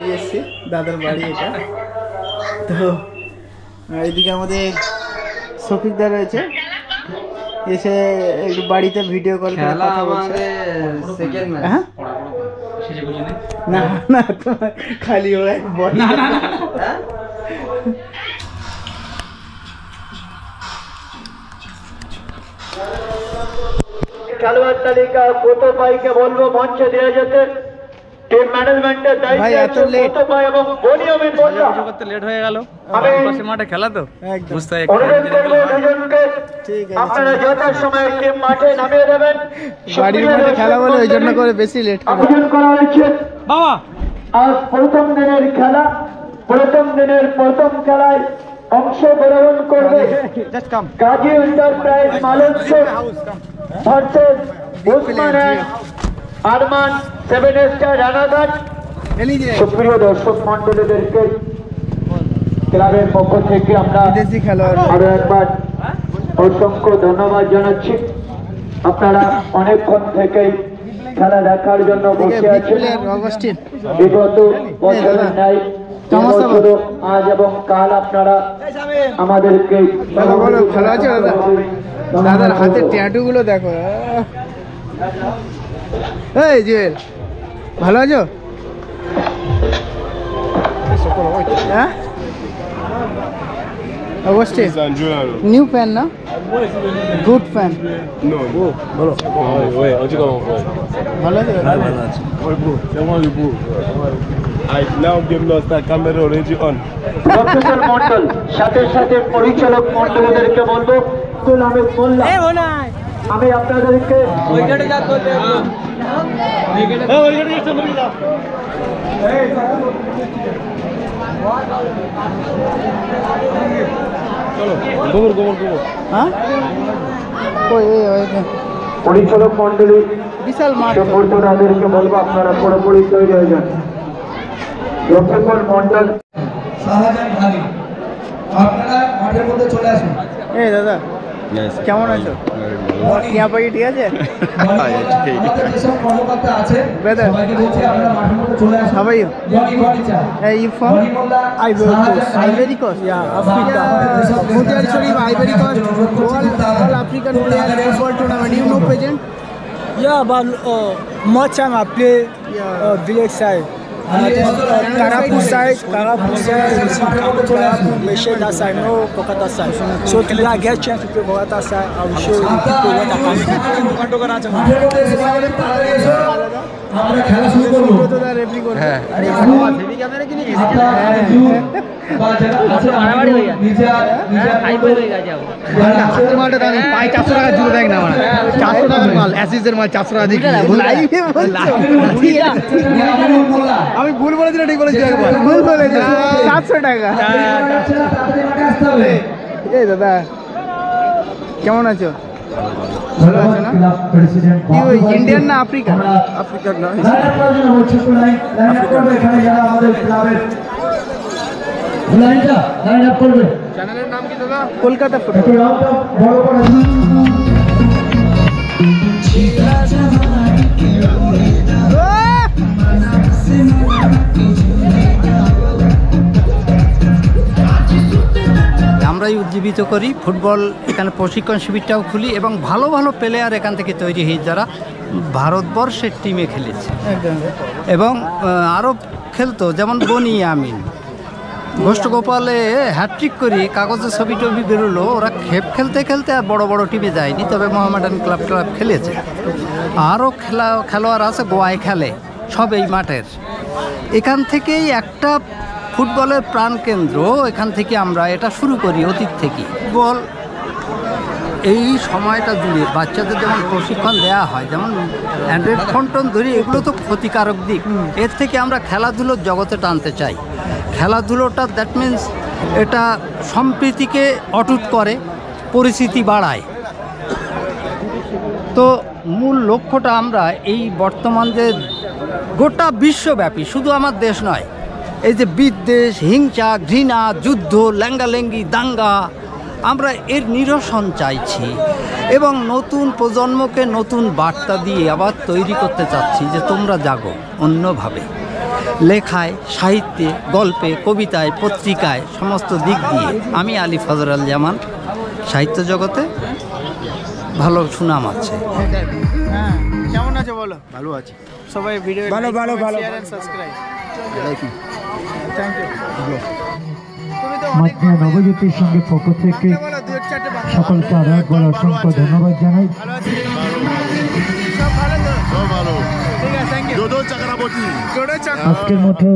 এসছি দাদার বাড়ি এটা। তো এইদিকে আমাদের শফিকদা রয়েছে, এসে একটু বাড়িতে ভিডিও কল করে কথা বলছে। হ্যাঁ না না তোমার খালি ওরা বলে খেলোয়াড় তালিকা কত ভাইকে বলবো মঞ্চে দিয়ে যেতে। টিম ম্যানেজমেন্টের দায়িত্বে কত ভাই এবং বনিয়ামিন বললা করতে লেট হয়ে গেল। পাশে মাঠে খেলা তো বুঝতে অনুরোধ করবো দুজনকে আপনারা যথার সময় টিম মাঠে নামিয়ে দেবেন। বাড়ির মাঠে খেলা বলে ওই জন্য করে বেশি লেট আয়োজন করা হয়েছে। বাবা আজ প্রথম দিনের খেলা, প্রথম দিনের প্রথম খেলায় অংশগ্রহণ করবে গাজী এন্টারপ্রাইজ মালঞ্চ ভার্সেস ওসমান আরমান 7 স্টার রানাঘাট। সুপ্রিয় দর্শক মন্ডলীদেরকে ক্লাবের পক্ষ থেকে আমরা আরো একবার অসংখ্য ধন্যবাদ জানাচ্ছি। আপনারা অনেকক্ষণ থেকেই খেলা দেখার জন্য বসে আছেন। বিগত বছরের ন্যায় আজ এবং কাল আপনারা আমাদেরকে ভালো আছে দাদার হাতের ট্যাটু গুলো দেখো। এই জুয়েল ভালো আছো? হ্যাঁ অবশ্যই নিউ ফ্যান না, গুড ফ্যান। ভালো আছে। মন্ডল সাথে সাথে পরিচালক মন্ডলীদেরকে বলবো আমি আপনাদেরকে পরিচালক মন্ডলী বিশাল মাঠ তাদেরকে বলবো আপনারা পুরোপুরি তৈরি হয়ে যান। লক্ষ্মীপুর মন্ডল আপনারা মাঠের মধ্যে চলে আসুন। এই দাদা কেমন আছো? টিয়া পাখি ঠিক আছে? যেসব কর্মকর্তা আছে সবাইকে বলছি আপনারা মাঠের মধ্যে চলে আসুন। How are you? Hey, you from Ivory Coast? Yeah, Africa. Mutiari Sharif, Ivory Coast. All African player football tournament. You know present? Yeah, but much time I play village side. Karapur side, Mesheda side, no Kolkata side. So today I get chance to play Kolkata side. I will show you people what I can do. আমরা খেলা শুরু করব। হ্যাঁ মালটা দাম 400 টাকা জুড়ে দেখ না, 400 টাকার মাল, অ্যাসিসের মাল 400 টাকা দিয়ে আমি ভুল বলেছি না ঠিক বলেছি? একবার ভুল বলেছি, 400 টাকা। এই দাদা কেমন আছো? ভালো আছো না? ইন্ডিয়ান না আফ্রিকান? আফ্রিকান না, চ্যানেলের নাম কি দাদা? কলকাতা ফুটবল। আমরাই উজ্জীবিত করি ফুটবল, এখানে প্রশিক্ষণ শিবিরটাও খুলি এবং ভালো ভালো প্লেয়ার এখান থেকে তৈরি হয়ে যারা ভারতবর্ষের টিমে খেলেছে এবং আরও খেলতো, যেমন বনিয়ামিন গোষ্ঠগোপালে হ্যাট্রিক করি, কাগজের ছবি টবি বেরোলো। ওরা খেলতে খেলতে আর বড় বড় টিমে যায়নি, তবে মোহামেডান ক্লাব খেলেছে। আরও খেলোয়াড় আছে গোয়ায় খেলে, সব এই মাঠের। এখান থেকেই একটা ফুটবলের প্রাণকেন্দ্র, এখান থেকে আমরা এটা শুরু করি অতীত থেকে। ফুটবল এই সময়টা জুড়ে বাচ্চাদের যেমন প্রশিক্ষণ দেওয়া হয়, যেমন অ্যান্ড্রয়েড ফোন ধরি, এগুলো তো ক্ষতিকারক দিক। এর থেকে আমরা খেলাধুলোর জগতে টানতে চাই। খেলাধুলোটা দ্যাট মিন্স এটা সম্প্রীতিকে অটুট করে, পরিস্থিতি বাড়ায়। তো মূল লক্ষ্যটা আমরা এই বর্তমান যে গোটা বিশ্বব্যাপী, শুধু আমার দেশ নয়, এই যে বিদ্বেষ, হিংসা, ঘৃণা, যুদ্ধ, লেঙ্গালেঙ্গি, দাঙ্গা, আমরা এর নিরসন চাইছি এবং নতুন প্রজন্মকে নতুন বার্তা দিয়ে আবার তৈরি করতে চাচ্ছি যে তোমরা জাগো অন্যভাবে। লেখায়, সাহিত্যে, গল্পে, কবিতায়, পত্রিকায় সমস্ত দিক দিয়ে আমি আলী ফজল জামান সাহিত্য জগতে ভালো সুনাম আছে। হ্যাঁ, কেমন আছো বলো? ভালো আছে। সবাই ভিডিও ভালো, ভালো, ভালো। Share and subscribe. Thank you. তুমি তো অনেক মাত্রা নবজ্যোতির সঙ্গে পক্ষ থেকে বলো, দুই চারটে বাংলা সকলকে আর একবার অসংখ্য ধন্যবাদ জানাই। ভালো আছি। সব ভালো তো? সব ভালো। ঠিক আছে, থ্যাংক ইউ। দোদো চাকরাবতী। জোরে চাক। আজকের মতো